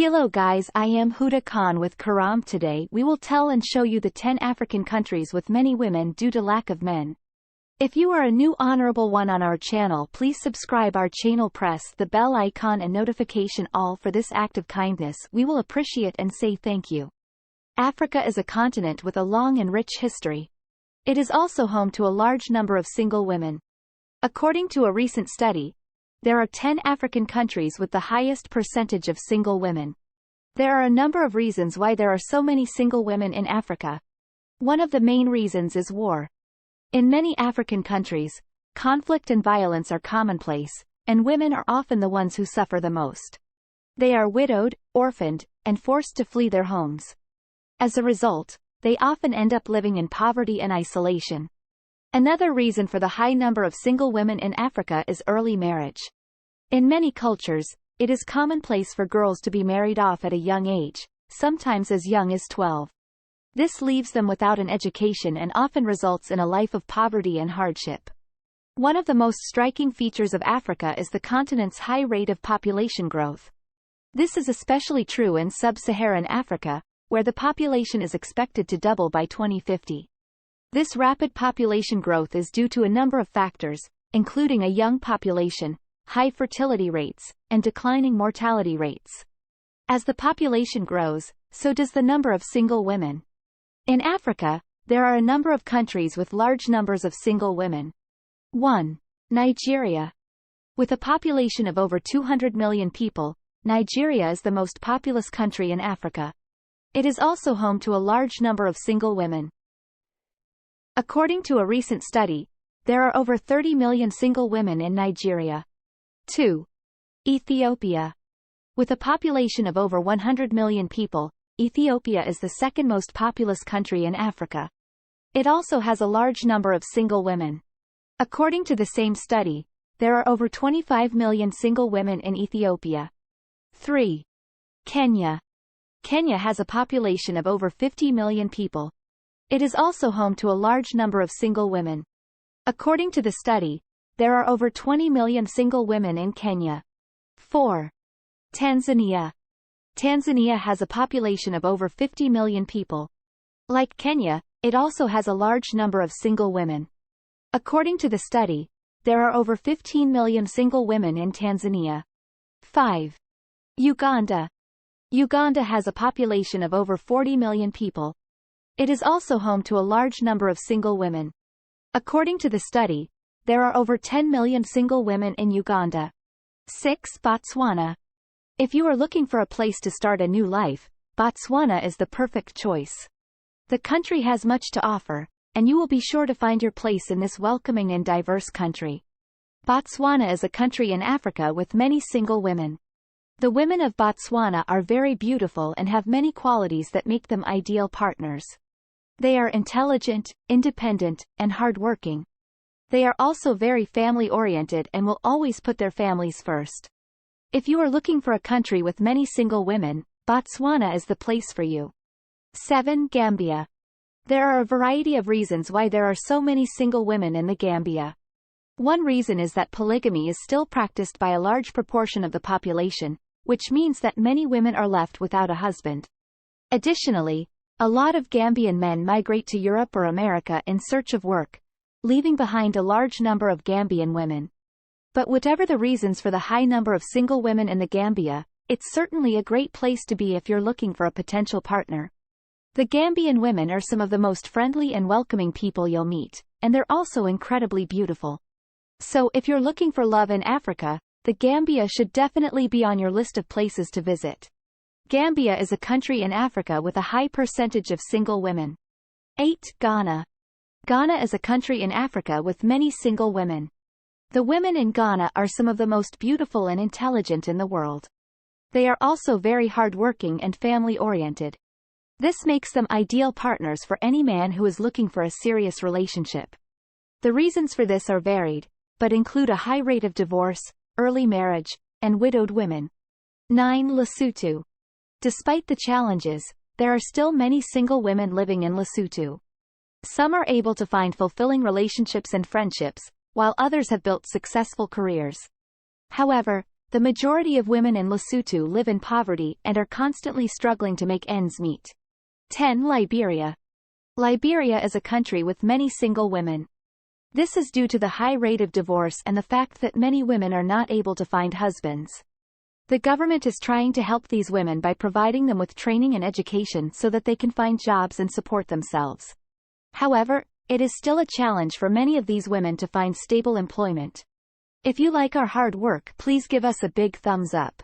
Hello guys, I am Huda Khan with Karam. Today we will tell and show you the 10 African countries with many women due to lack of men. If you are a new honorable one on our channel, please subscribe our channel, press the bell icon and notification all for this act of kindness. We will appreciate and say thank you. Africa is a continent with a long and rich history. It is also home to a large number of single women. According to a recent study, there are 10 African countries with the highest percentage of single women. There are a number of reasons why there are so many single women in Africa. One of the main reasons is war. In many African countries, conflict and violence are commonplace, and women are often the ones who suffer the most. They are widowed, orphaned, and forced to flee their homes. As a result, they often end up living in poverty and isolation. Another reason for the high number of single women in Africa is early marriage. In many cultures, it is commonplace for girls to be married off at a young age, sometimes as young as 12. This leaves them without an education and often results in a life of poverty and hardship. One of the most striking features of Africa is the continent's high rate of population growth. This is especially true in sub-Saharan Africa, where the population is expected to double by 2050. This rapid population growth is due to a number of factors, including a young population, high fertility rates, and declining mortality rates. As the population grows, so does the number of single women. In Africa, there are a number of countries with large numbers of single women. 1. Nigeria. With a population of over 200 million people, Nigeria is the most populous country in Africa. It is also home to a large number of single women. According to a recent study, there are over 30 million single women in Nigeria. 2. Ethiopia. With a population of over 100 million people, Ethiopia is the second most populous country in Africa. It also has a large number of single women. According to the same study, there are over 25 million single women in Ethiopia. 3. Kenya. Kenya has a population of over 50 million people. It is also home to a large number of single women. According to the study, there are over 20 million single women in Kenya. 4. Tanzania. Tanzania has a population of over 50 million people. Like Kenya, it also has a large number of single women. According to the study, there are over 15 million single women in Tanzania. 5. Uganda. Uganda has a population of over 40 million people. It is also home to a large number of single women. According to the study, there are over 10 million single women in Uganda. 6. Botswana. If you are looking for a place to start a new life, Botswana is the perfect choice. The country has much to offer, and you will be sure to find your place in this welcoming and diverse country. Botswana is a country in Africa with many single women. The women of Botswana are very beautiful and have many qualities that make them ideal partners. They are intelligent, independent, and hardworking. They are also very family-oriented and will always put their families first. If you are looking for a country with many single women, Botswana is the place for you. 7. Gambia. There are a variety of reasons why there are so many single women in the Gambia. One reason is that polygamy is still practiced by a large proportion of the population, which means that many women are left without a husband. Additionally, a lot of Gambian men migrate to Europe or America in search of work, leaving behind a large number of Gambian women. But whatever the reasons for the high number of single women in the Gambia, it's certainly a great place to be if you're looking for a potential partner. The Gambian women are some of the most friendly and welcoming people you'll meet, and they're also incredibly beautiful. So if you're looking for love in Africa, the Gambia should definitely be on your list of places to visit. Gambia is a country in Africa with a high percentage of single women. 8. Ghana. Ghana is a country in Africa with many single women. The women in Ghana are some of the most beautiful and intelligent in the world. They are also very hardworking and family-oriented. This makes them ideal partners for any man who is looking for a serious relationship. The reasons for this are varied, but include a high rate of divorce, early marriage, and widowed women. 9. Lesotho. Despite the challenges, there are still many single women living in Lesotho. Some are able to find fulfilling relationships and friendships, while others have built successful careers. However, The majority of women in Lesotho live in poverty and are constantly struggling to make ends meet. 10. Liberia. Liberia is a country with many single women. This is due to the high rate of divorce and the fact that many women are not able to find husbands. The government is trying to help these women by providing them with training and education so that they can find jobs and support themselves. However, it is still a challenge for many of these women to find stable employment. If you like our hard work, please give us a big thumbs up.